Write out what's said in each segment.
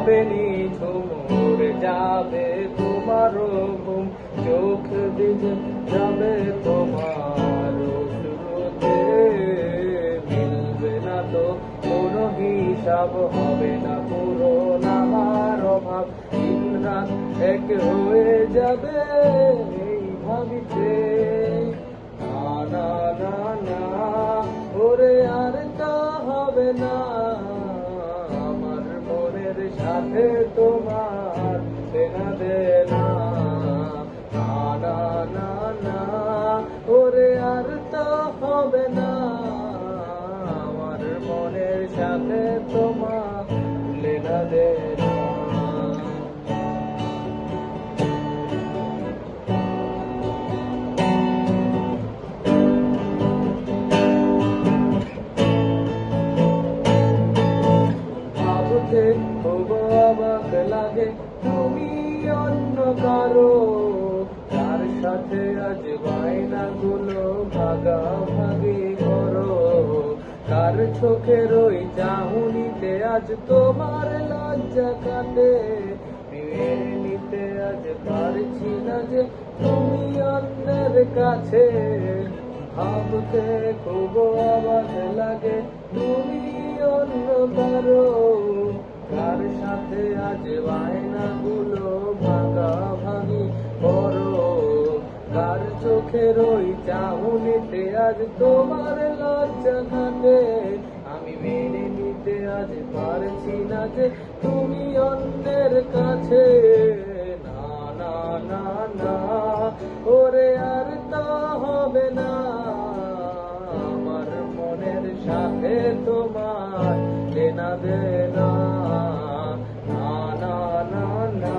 হবে নিঝুম যাবে তোমারও ঘুম, চোখ ভিজে যাবে তোমার শুরুতে, মিলবে না তো কোনো হিসাব, হবে না পূরণ আমার অভাব, দিন রাত এক হয়ে যাবে এই ভাবিতে। না না না না, ওরে আর তা হবে না, আমার মনের সাথে তোমার দেনা দেনা। না না না না, ওরে আর তা হবে না, আমার মনের সাথে তোমার লেনা দেনা। খুব অবাক লাগে তুমি অন্য কারো, তার সাথে আজ বায়নাগুলো ভাগাভাগি করো, কার চোখের ওই চাহনিতে আজ তোমার লজ্জা কাটে, মেনে নিতে আজ পারছি না যে তুমি অন্যের কাছে। ভাবতে খুব অবাক লাগে তুমি অন্য কারো, কার সাথে আজ বায়নাগুলো ভাগাভাগি করো, কার চোখের ওই চাহনিতে আজ তোমার লজ্জা কাটে, আমি মেনে নিতে আজ পারছি না যে তুমি অন্যের কাছে। না না না না, ওরে আর তা হবে না, আমার মনের সাথে তোমার দেনা দেনা। না না না না,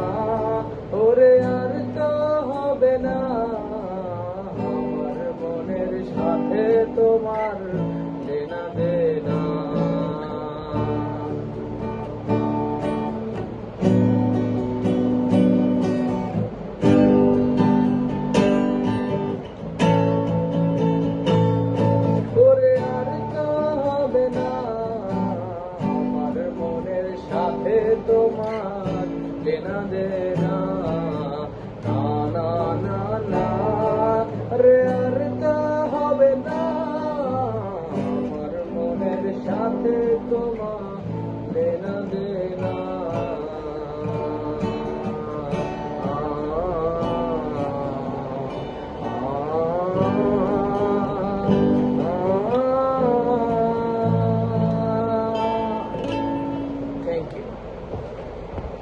ওরে আর তা হবে না, আমার মনের সাথে তোমার দেনা দেনা। তোমার দেনা দেনা।